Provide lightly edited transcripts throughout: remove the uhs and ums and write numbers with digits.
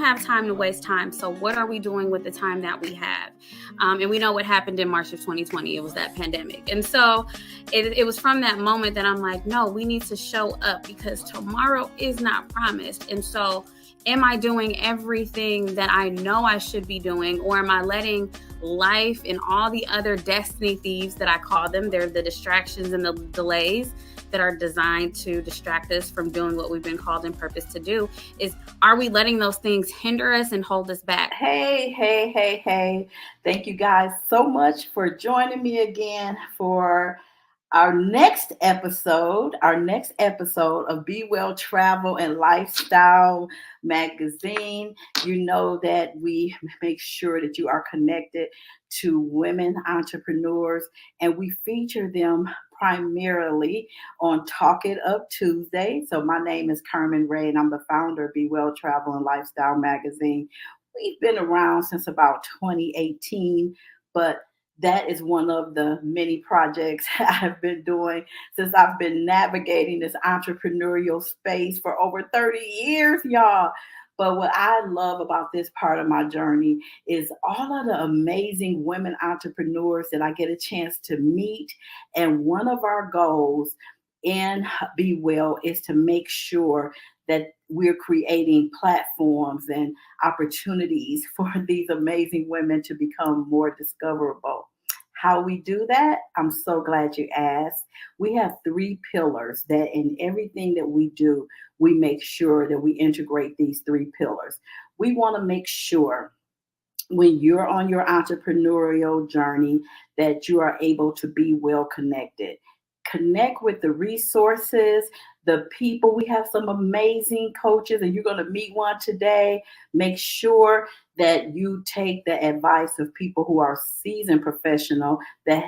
have time to waste time. So what are we doing with the time that we have? And we know what happened in March of 2020. It was that pandemic. And so it was from that moment that I'm like, no, we need to show up because tomorrow is not promised. And so am I doing everything that I know I should be doing, or am I letting life and all the other destiny thieves that I call them, they're the distractions and the delays that are designed to distract us from doing what we've been called and purposed to do, are we letting those things hinder us and hold us back? Hey. Thank you guys so much for joining me again for our next episode of Be Well Travel and Lifestyle magazine. You know that we make sure that you are connected to women entrepreneurs, and we feature them primarily on Talk It Up Tuesday. So my name is Carmen Ray, and I'm the founder of Be Well Travel and Lifestyle magazine. We've been around since about 2018, but that is one of the many projects I've been doing since I've been navigating this entrepreneurial space for over 30 years, y'all. But what I love about this part of my journey is all of the amazing women entrepreneurs that I get a chance to meet. And one of our goals in Be Well is to make sure that we're creating platforms and opportunities for these amazing women to become more discoverable. How we do that? I'm so glad you asked. We have 3 pillars that in everything that we do, we make sure that we integrate these 3 pillars. We want to make sure when you're on your entrepreneurial journey that you are able to be well connected. Connect with the resources, the people. We have some amazing coaches, and you're going to meet one today. Make sure that you take the advice of people who are seasoned professionals that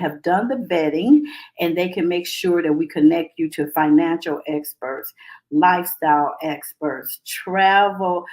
have done the vetting, and they can make sure that we connect you to financial experts, lifestyle experts, travel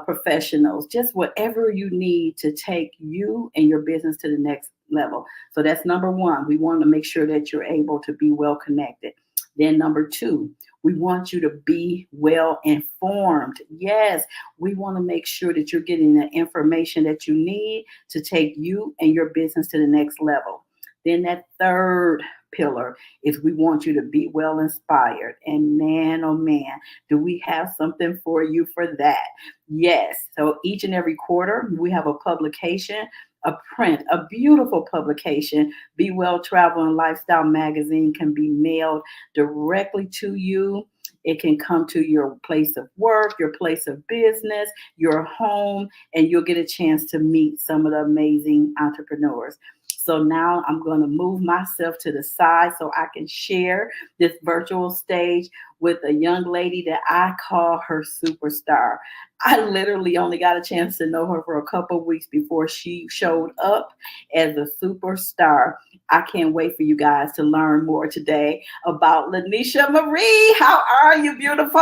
professionals, just whatever you need to take you and your business to the next level. So that's number 1. We want to make sure that you're able to be well connected. Then number 2, we want you to be well informed. Yes, we want to make sure that you're getting the information that you need to take you and your business to the next level. Then that 3rd pillar is we want you to be well inspired. And man, oh man, do we have something for you for that? Yes. So each and every quarter, we have a publication, a print, a beautiful publication. Be Well Travel and Lifestyle magazine can be mailed directly to you. It can come to your place of work, your place of business, your home, and you'll get a chance to meet some of the amazing entrepreneurs. So now I'm going to move myself to the side so I can share this virtual stage with a young lady that I call her superstar. I literally only got a chance to know her for a couple of weeks before she showed up as a superstar. I can't wait for you guys to learn more today about Lyneshia Marie. How are you, beautiful?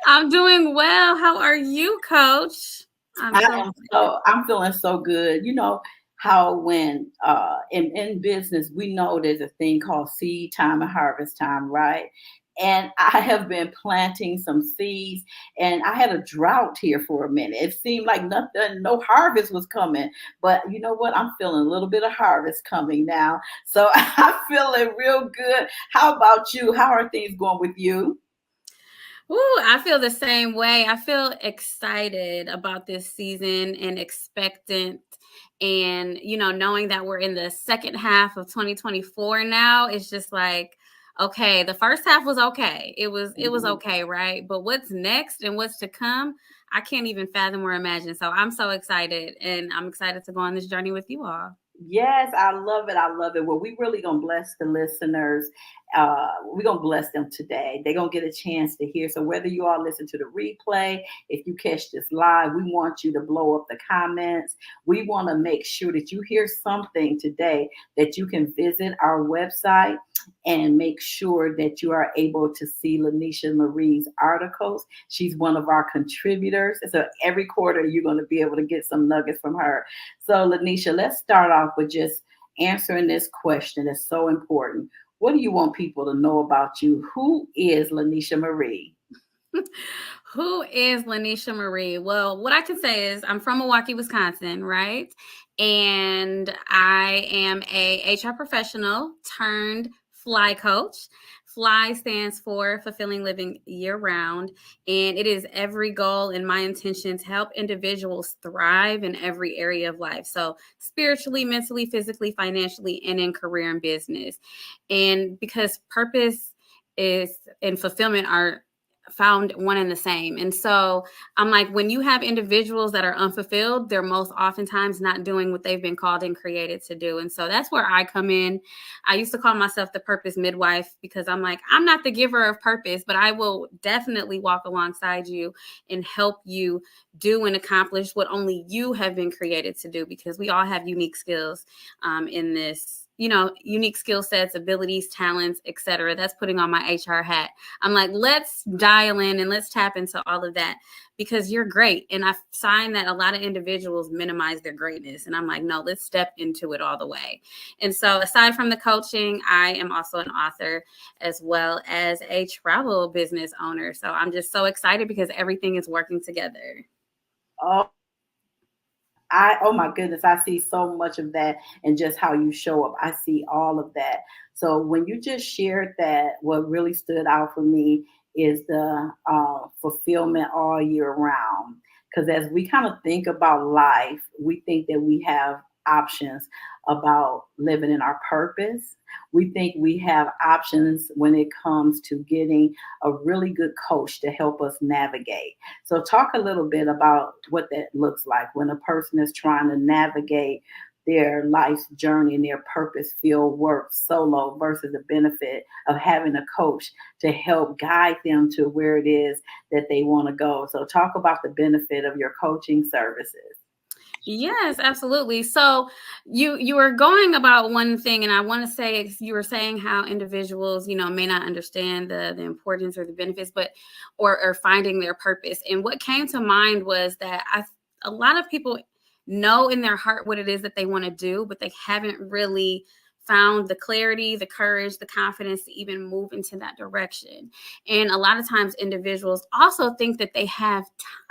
I'm doing well. How are you, Coach? I'm feeling so good. You know how when in business we know there's a thing called seed time and harvest time, right? And I have been planting some seeds, and I had a drought here for a minute. It seemed like nothing, no harvest was coming. But you know what? I'm feeling a little bit of harvest coming now. So I'm feeling real good. How about you? How are things going with you? Ooh, I feel the same way. I feel excited about this season and expectant. And, knowing that we're in the second half of 2024 now, it's just like, okay, the first half was okay. It was okay, right? But what's next and what's to come, I can't even fathom or imagine. So I'm so excited, and I'm excited to go on this journey with you all. Yes, I love it. I love it. Well, we really gonna bless the listeners. We're gonna bless them today. They're gonna get a chance to hear. So whether you all listen to the replay, if you catch this live, we want you to blow up the comments. We want to make sure that you hear something today that you can visit our website and make sure that you are able to see Lyneshia Marie's articles. She's one of our contributors. So every quarter you're going to be able to get some nuggets from her. So Lyneshia, let's start off with just answering this question that's so important. What do you want people to know about you? Who is Lyneshia Marie? Who is Lyneshia Marie? Well, what I can say is I'm from Milwaukee, Wisconsin, right? And I am a HR professional turned fly coach. Fly stands for Fulfilling Living Year Round, and it is every goal and my intention to help individuals thrive in every area of life. So, spiritually, mentally, physically, financially, and in career and business. And because purpose is and fulfillment are found one and the same. And so I'm like, when you have individuals that are unfulfilled, they're most oftentimes not doing what they've been called and created to do. And so that's where I come in. I used to call myself the purpose midwife because I'm like, I'm not the giver of purpose, but I will definitely walk alongside you and help you do and accomplish what only you have been created to do, because we all have unique skills in this, unique skill sets, abilities, talents, etc. That's putting on my HR hat. I'm like, let's dial in and let's tap into all of that, because you're great. And I find that a lot of individuals minimize their greatness. And I'm like, no, let's step into it all the way. And so aside from the coaching, I am also an author as well as a travel business owner. So I'm just so excited because everything is working together. Oh, oh my goodness, I see so much of that and just how you show up. I see all of that. So when you just shared that, what really stood out for me is the fulfillment all year round. Because as we kind of think about life, we think that we have options about living in our purpose. We think we have options when it comes to getting a really good coach to help us navigate. So, talk a little bit about what that looks like when a person is trying to navigate their life's journey and their purpose filled work solo versus the benefit of having a coach to help guide them to where it is that they want to go. So, talk about the benefit of your coaching services. Yes, absolutely. So you were going about one thing, and I want to say you were saying how individuals, may not understand the importance or the benefits, but or finding their purpose. And what came to mind was that a lot of people know in their heart what it is that they want to do, but they haven't really found the clarity, the courage, the confidence to even move into that direction. And a lot of times individuals also think that they have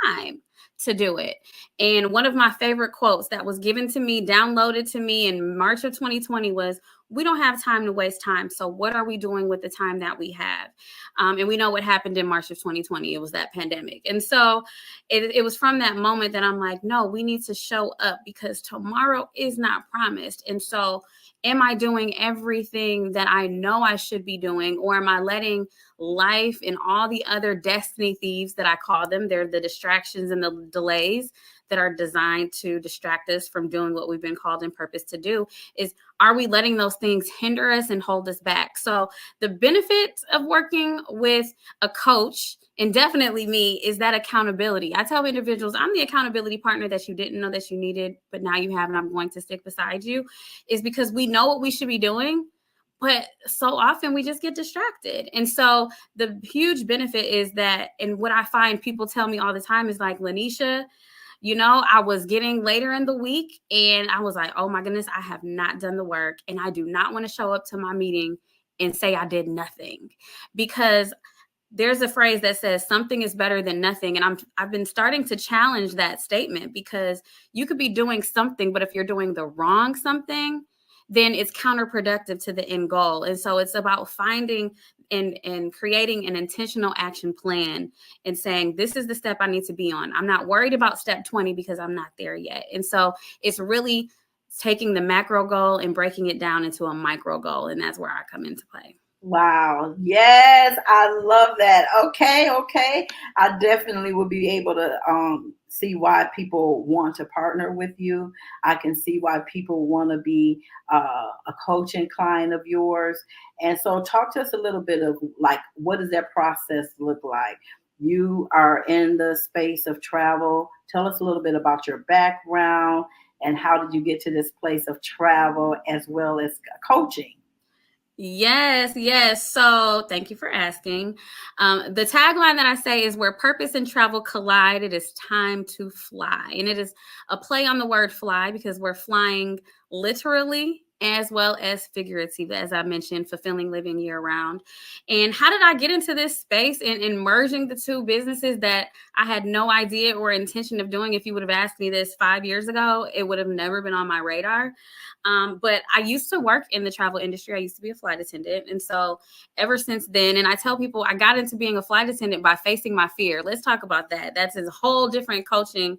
time to do it. And one of my favorite quotes that was given to me, downloaded to me in March of 2020 was, we don't have time to waste time. So what are we doing with the time that we have? And we know what happened in March of 2020. It was that pandemic. And so it was from that moment that I'm like, no, we need to show up because tomorrow is not promised. And so am I doing everything that I know I should be doing, or am I letting life and all the other destiny thieves that I call them, they're the distractions and the delays that are designed to distract us from doing what we've been called and purpose to do, is are we letting those things hinder us and hold us back? So the benefit of working with a coach, and definitely me, is that accountability. I tell individuals, I'm the accountability partner that you didn't know that you needed, but now you have, and I'm going to stick beside you, is because we know what we should be doing, but so often we just get distracted. And so the huge benefit is that, and what I find people tell me all the time is like, Lyneshia, I was getting later in the week and I was like, oh my goodness, I have not done the work. And I do not want to show up to my meeting and say I did nothing, because there's a phrase that says something is better than nothing. And I've been starting to challenge that statement, because you could be doing something, but if you're doing the wrong something, then it's counterproductive to the end goal. And so it's about finding and creating an intentional action plan and saying, this is the step I need to be on. I'm not worried about step 20 because I'm not there yet. And so it's really taking the macro goal and breaking it down into a micro goal. And that's where I come into play. Wow. Yes, I love that. Okay, okay. I definitely will be able to see why people want to partner with you. I can see why people want to be a coaching client of yours. And so talk to us a little bit of like, what does that process look like? You are in the space of travel. Tell us a little bit about your background and how did you get to this place of travel as well as coaching? Yes, yes. So thank you for asking. The tagline that I say is, where purpose and travel collide, it is time to fly. And it is a play on the word fly, because we're flying literally as well as figurative, as I mentioned, fulfilling living year round. And how did I get into this space and merging the two businesses that I had no idea or intention of doing? If you would have asked me this 5 years ago, it would have never been on my radar. But I used to work in the travel industry. I used to be a flight attendant. And so ever since then, and I tell people I got into being a flight attendant by facing my fear. Let's talk about that. That's a whole different coaching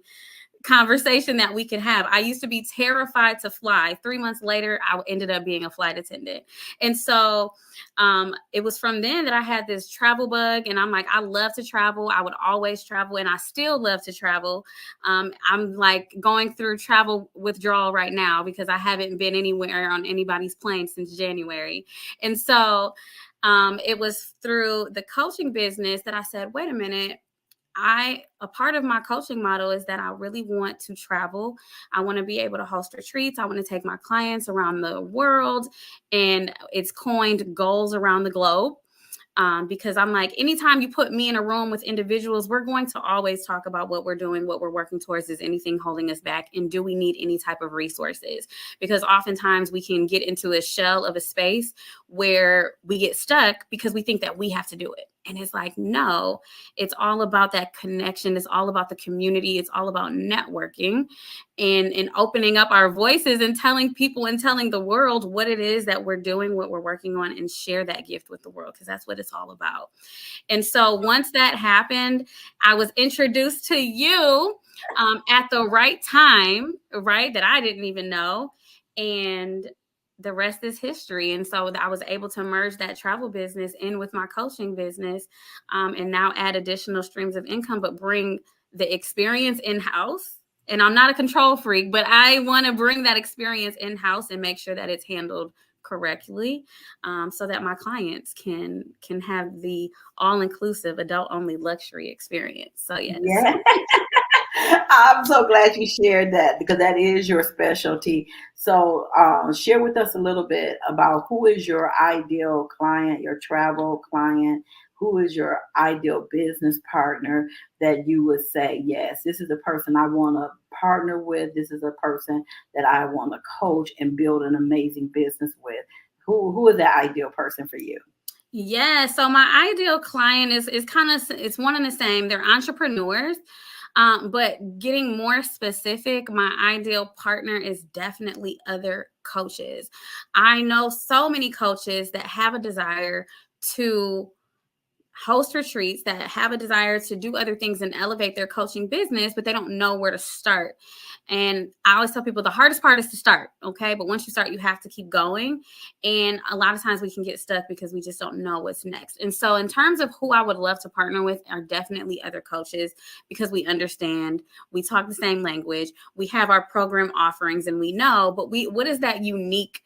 conversation that we could have. I used to be terrified to fly. 3 months later, I ended up being a flight attendant. And so it was from then that I had this travel bug. And I'm like, I love to travel. I would always travel. And I still love to travel. I'm like going through travel withdrawal right now because I haven't been anywhere on anybody's plane since January. And so it was through the coaching business that I said, wait a minute. A part of my coaching model is that I really want to travel. I want to be able to host retreats. I want to take my clients around the world, and it's coined goals around the globe. Because I'm like, anytime you put me in a room with individuals, we're going to always talk about what we're doing, what we're working towards. Is anything holding us back? And do we need any type of resources? Because oftentimes we can get into a shell of a space where we get stuck because we think that we have to do it. And it's like, no, it's all about that connection. It's all about the community. It's all about networking and opening up our voices and telling people and telling the world what it is that we're doing, what we're working on, and share that gift with the world, because that's what it's all about. And so once that happened, I was introduced to you at the right time, right, that I didn't even know. And the rest is history. And so I was able to merge that travel business in with my coaching business, and now add additional streams of income, but bring the experience in-house. And I'm not a control freak, but I want to bring that experience in-house and make sure that it's handled correctly, so that my clients can have the all-inclusive adult-only luxury experience. So yes. Yeah. I'm so glad you shared that because that is your specialty. So, share with us a little bit about who is your ideal client, your travel client, who is your ideal business partner that you would say, yes, this is the person I want to partner with. This is a person that I want to coach and build an amazing business with. Who is that ideal person for you? Yeah, so my ideal client is kind of, it's one and the same. They're entrepreneurs. But getting more specific, my ideal partner is definitely other coaches. I know so many coaches that have a desire to host retreats, that have a desire to do other things and elevate their coaching business, but they don't know where to start. And I always tell people the hardest part is to start, okay? But once you start, you have to keep going. And a lot of times we can get stuck because we just don't know what's next. And so in terms of who I would love to partner with are definitely other coaches, because we understand, we talk the same language, we have our program offerings, and we know, but what is that unique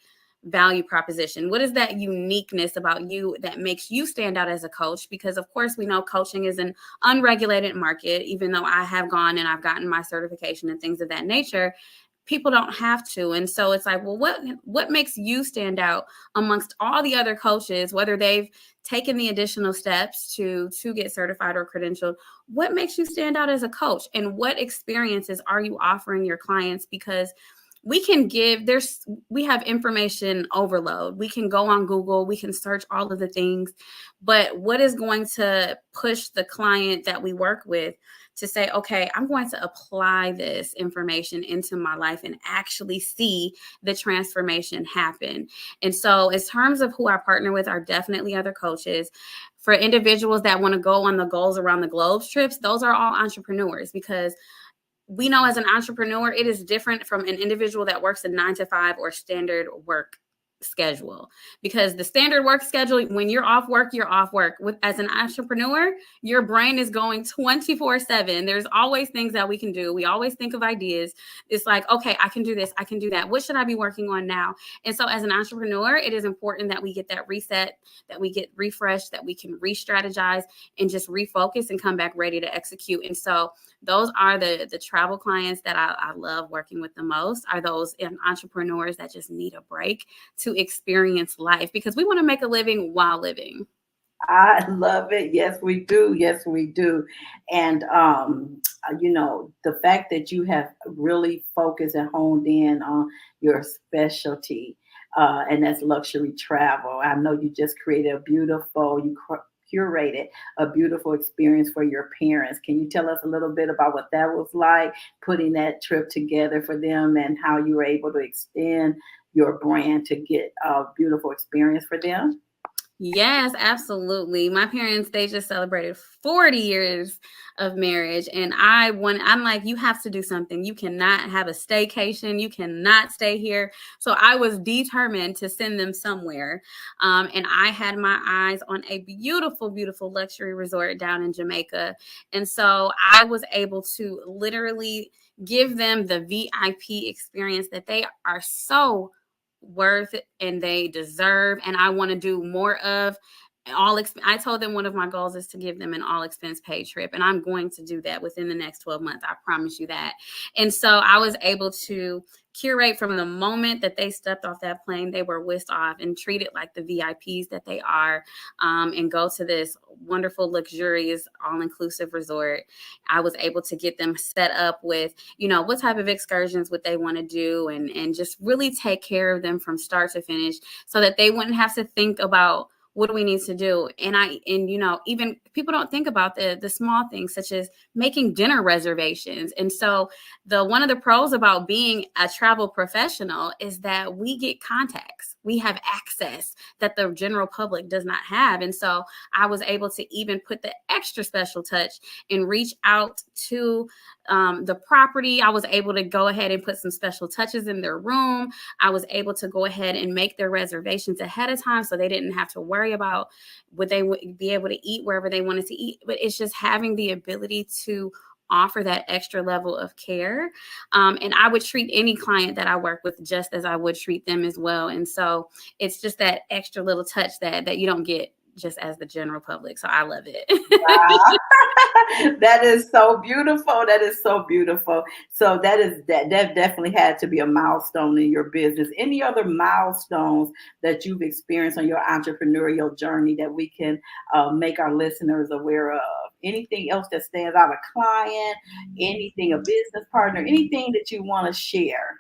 value proposition? What is that uniqueness about you that makes you stand out as a coach? Because of course we know coaching is an unregulated market. Even though I have gone and I've gotten my certification and things of that nature, people don't have to. And so it's like, well, what makes you stand out amongst all the other coaches, whether they've taken the additional steps to get certified or credentialed? What makes you stand out as a coach, and what experiences are you offering your clients? Because we have information overload. We can go on Google, we can search all of the things, but what is going to push the client that we work with to say, okay, I'm going to apply this information into my life and actually see the transformation happen? And so in terms of who I partner with are definitely other coaches. For individuals that want to go on the goals around the globe trips, those are all entrepreneurs, because we know as an entrepreneur, it is different from an individual that works a 9 to 5 or standard work schedule. Because the standard work schedule, when you're off work, you're off work. As an entrepreneur, your brain is going 24/7. There's always things that we can do. We always think of ideas. It's like, okay, I can do this, I can do that. What should I be working on now? And so as an entrepreneur, it is important that we get that reset, that we get refreshed, that we can re-strategize and just refocus and come back ready to execute. And so those are the travel clients that I love working with the most, are those entrepreneurs that just need a break to experience life, because we want to make a living while living. I love it. Yes, we do. Yes, we do. And the fact that you have really focused and honed in on your specialty, and that's luxury travel. I know you just created a curated a beautiful experience for your parents. Can you tell us a little bit about what that was like, putting that trip together for them, and how you were able to extend your brand to get a beautiful experience for them? Yes, absolutely. My parents, they just celebrated 40 years of marriage. And I'm like, you have to do something. You cannot have a staycation. You cannot stay here. So I was determined to send them somewhere. And I had my eyes on a beautiful, beautiful luxury resort down in Jamaica. And so I was able to literally give them the VIP experience that they are so worth and they deserve, and I want to do more of. I told them one of my goals is to give them an all expense paid trip, and I'm going to do that within the next 12 months. I promise you that. And so I was able to curate from the moment that they stepped off that plane. They were whisked off and treated like the VIPs that they are, and go to this wonderful, luxurious, all-inclusive resort. I was able to get them set up with, what type of excursions would they want to do, and just really take care of them from start to finish, so that they wouldn't have to think about what do we need to do. And even people don't think about the small things, such as making dinner reservations. And so one of the pros about being a travel professional is that we get contacts, we have access that the general public does not have. And so I was able to even put the extra special touch and reach out to the property. I was able to go ahead and put some special touches in their room. I was able to go ahead and make their reservations ahead of time, so they didn't have to worry about would they be able to eat wherever they wanted to eat. But it's just having the ability to offer that extra level of care. And I would treat any client that I work with just as I would treat them as well. And so it's just that extra little touch that you don't get just as the general public. So I love it. Wow. That is so beautiful. That is so beautiful. So that definitely had to be a milestone in your business. Any other milestones that you've experienced on your entrepreneurial journey that we can make our listeners aware of? Anything else that stands out, a client, anything, a business partner, anything that you want to share?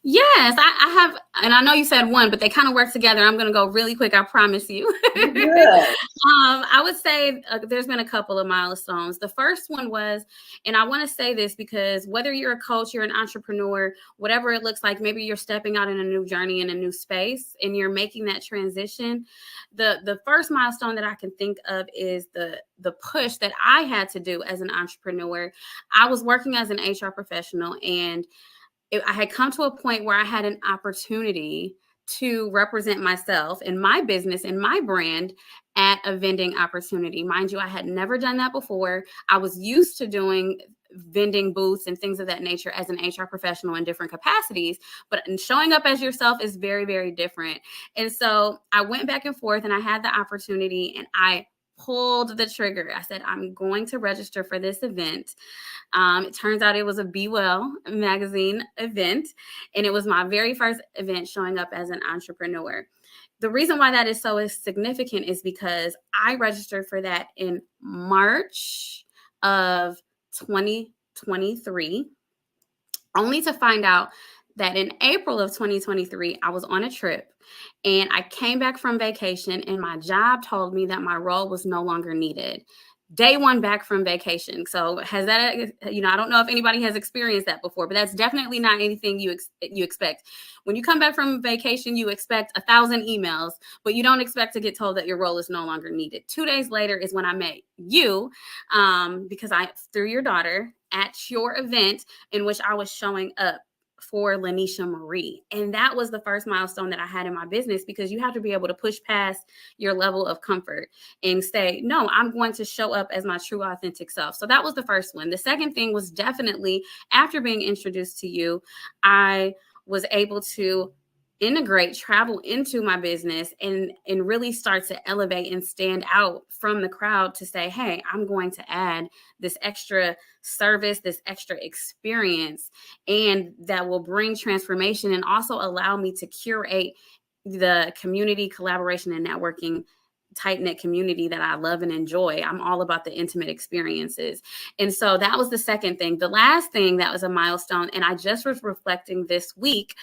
Yes, I have, and I know you said one, but they kind of work together. I'm going to go really quick. I promise you. Good. I would say there's been a couple of milestones. The first one was, and I want to say this because whether you're a coach, you're an entrepreneur, whatever it looks like, maybe you're stepping out in a new journey in a new space and you're making that transition. The first milestone that I can think of is the push that I had to do as an entrepreneur. I was working as an HR professional, and I had come to a point where I had an opportunity to represent myself and my business and my brand at a vending opportunity. Mind you, I had never done that before. I was used to doing vending booths and things of that nature as an HR professional in different capacities, but showing up as yourself is very, very different. And so I went back and forth, and I had the opportunity, and I pulled the trigger. I said, I'm going to register for this event. It turns out it was a Be Well magazine event, and it was my very first event showing up as an entrepreneur. The reason why that is so significant is because I registered for that in March of 2023, only to find out that in April of 2023, I was on a trip, and I came back from vacation, and my job told me that my role was no longer needed. Day one back from vacation. So has that, I don't know if anybody has experienced that before, but that's definitely not anything you expect. When you come back from vacation, you expect 1,000 emails, but you don't expect to get told that your role is no longer needed. 2 days later is when I met you, because through your daughter at your event in which I was showing up for Lyneshia Marie. And that was the first milestone that I had in my business, because you have to be able to push past your level of comfort and say, no, I'm going to show up as my true, authentic self. So that was the first one. The second thing was definitely after being introduced to you, I was able to integrate travel into my business and really start to elevate and stand out from the crowd to say, hey, I'm going to add this extra service, this extra experience, and that will bring transformation and also allow me to curate the community collaboration and networking tight-knit community that I love and enjoy. I'm all about the intimate experiences. And so that was the second thing. The last thing that was a milestone, and I just was reflecting this week,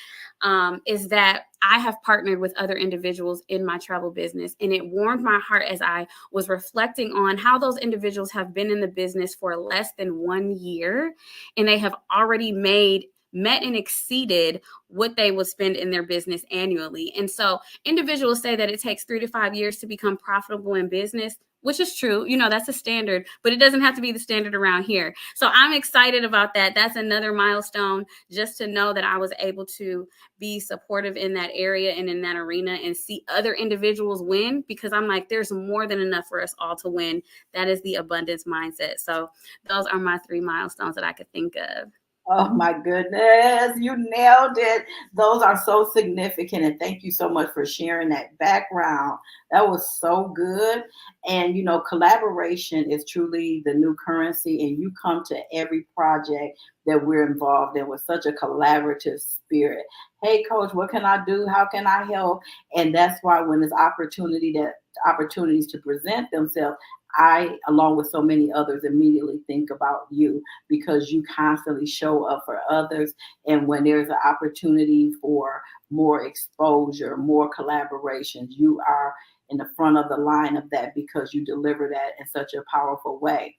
is that I have partnered with other individuals in my travel business. And it warmed my heart as I was reflecting on how those individuals have been in the business for less than 1 year, and they have already met and exceeded what they would spend in their business annually. And so individuals say that it takes 3 to 5 years to become profitable in business, which is true. That's a standard, but it doesn't have to be the standard around here. So I'm excited about that. That's another milestone, just to know that I was able to be supportive in that area and in that arena and see other individuals win, because I'm like, there's more than enough for us all to win. That is the abundance mindset. So those are my 3 milestones that I could think of. Oh my goodness, you nailed it. Those are so significant. And thank you so much for sharing that background. That was so good. And, collaboration is truly the new currency. And you come to every project that we're involved in with such a collaborative spirit. Hey, coach, what can I do? How can I help? And that's why when there's opportunities to present themselves, I, along with so many others, immediately think about you, because you constantly show up for others. And when there's an opportunity for more exposure, more collaborations, you are in the front of the line of that, because you deliver that in such a powerful way.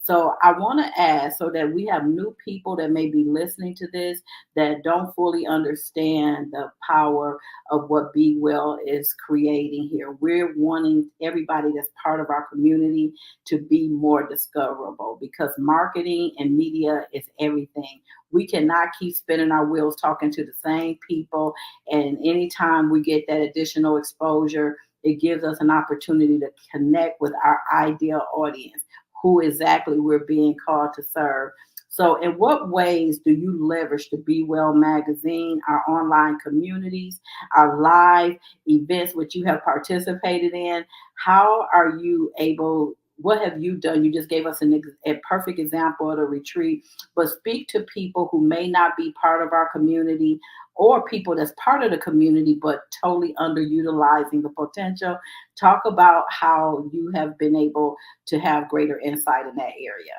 So I want to ask, so that we have new people that may be listening to this that don't fully understand the power of what Be Well is creating here. We're wanting everybody that's part of our community to be more discoverable, because marketing and media is everything. We cannot keep spinning our wheels talking to the same people. And anytime we get that additional exposure, it gives us an opportunity to connect with our ideal audience, who exactly we're being called to serve. So in what ways do you leverage the Be Well magazine, our online communities, our live events, which you have participated in? How are you able, what have you done? You just gave us a perfect example of the retreat, but speak to people who may not be part of our community, or people that's part of the community but totally underutilizing the potential. Talk about how you have been able to have greater insight in that area.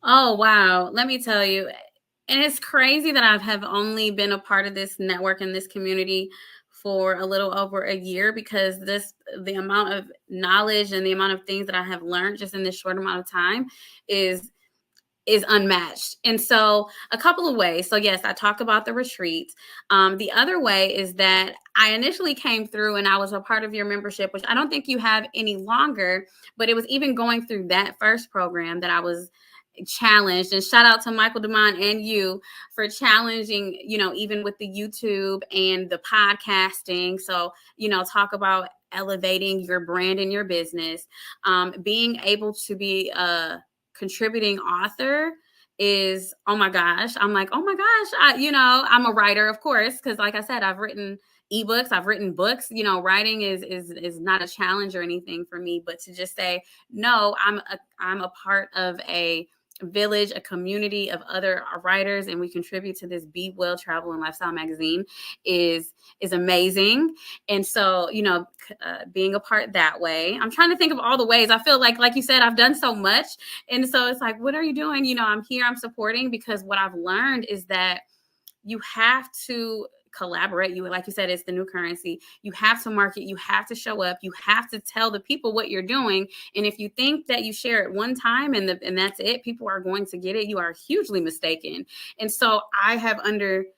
Oh, wow. Let me tell you. And it's crazy that I have only been a part of this network and this community for a little over a year, because the amount of knowledge and the amount of things that I have learned just in this short amount of time is unmatched. And so a couple of ways. So yes, I talk about the retreats. The other way is that I initially came through and I was a part of your membership, which I don't think you have any longer, but it was even going through that first program that I was challenged. And shout out to Michael DeMond and you for challenging, even with the YouTube and the podcasting. So, talk about elevating your brand and your business. Being able to be a contributing author is, oh my gosh, I'm like, oh my gosh, I'm a writer, of course, because like I said, I've written ebooks, I've written books. Writing is not a challenge or anything for me, but to just say, no, I'm a part of a village, a community of other writers, and we contribute to this Be Well Travel and Lifestyle magazine is amazing. And so, being a part that way, I'm trying to think of all the ways. I feel like you said, I've done so much. And so it's like, what are you doing? I'm here, I'm supporting, because what I've learned is that you have to collaborate. Like you said, it's the new currency. You have to market, you have to show up, you have to tell the people what you're doing. And if you think that you share it one time and that's it, people are going to get it, you are hugely mistaken. And so I have understood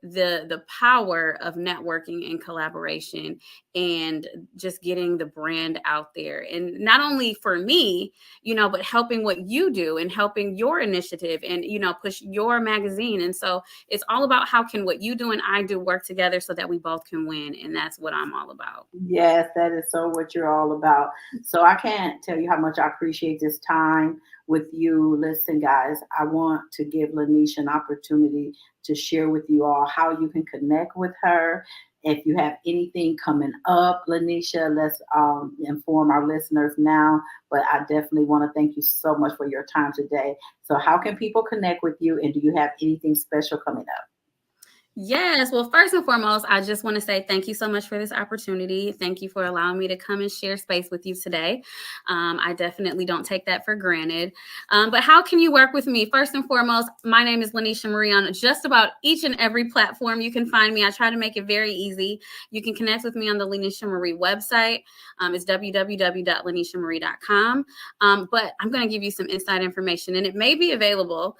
the power of networking and collaboration and just getting the brand out there. And not only for me, but helping what you do and helping your initiative and, push your magazine. And so it's all about how can what you do and I do work together so that we both can win. And that's what I'm all about. Yes, that is so what you're all about. So I can't tell you how much I appreciate this time with you. Listen, guys, I want to give Lyneshia an opportunity to share with you all how you can connect with her. If you have anything coming up, Lyneshia, let's inform our listeners now. But I definitely want to thank you so much for your time today. So how can people connect with you? And do you have anything special coming up? Yes. Well, first and foremost, I just want to say thank you so much for this opportunity. Thank you for allowing me to come and share space with you today. I definitely don't take that for granted. But how can you work with me? First and foremost, my name is Lyneshia Marie on just about each and every platform you can find me. I try to make it very easy. You can connect with me on the Lyneshia Marie website. It's www.lynesiamarie.com. But I'm going to give you some inside information, and it may be available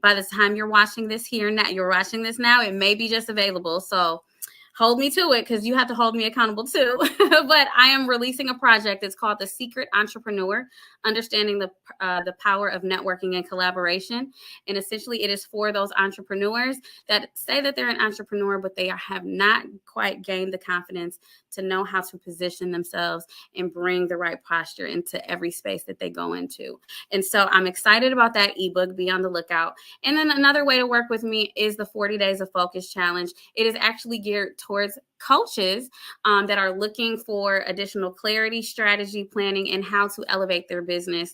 by the time you're watching this here now. You're watching this now, it may be just available. So hold me to it, because you have to hold me accountable too. But I am releasing a project. It's called The Secret Entrepreneur: Understanding the Power of Networking and Collaboration. And essentially, it is for those entrepreneurs that say that they're an entrepreneur, but they have not quite gained the confidence to know how to position themselves and bring the right posture into every space that they go into. And so I'm excited about that ebook. Be on the lookout. And then another way to work with me is the 40 Days of Focus Challenge. It is actually geared towards coaches that are looking for additional clarity, strategy, planning, and how to elevate their business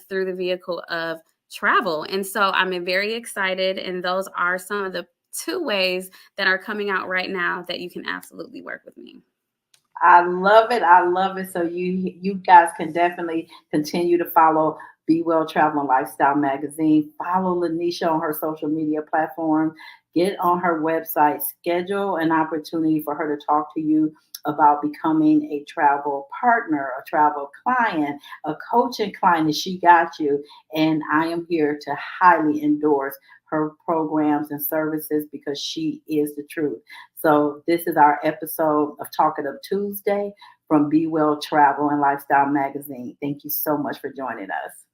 through the vehicle of travel. And so I'm very excited. And those are some of the 2 ways that are coming out right now that you can absolutely work with me. I love it. I love it. So you guys can definitely continue to follow Be Well Travel and Lifestyle Magazine. Follow Lyneshia on her social media platform. Get on her website. Schedule an opportunity for her to talk to you about becoming a travel partner, a travel client, a coaching client, and she got you. And I am here to highly endorse her programs and services because she is the truth. So this is our episode of Talkative Tuesday from Be Well Travel and Lifestyle Magazine. Thank you so much for joining us.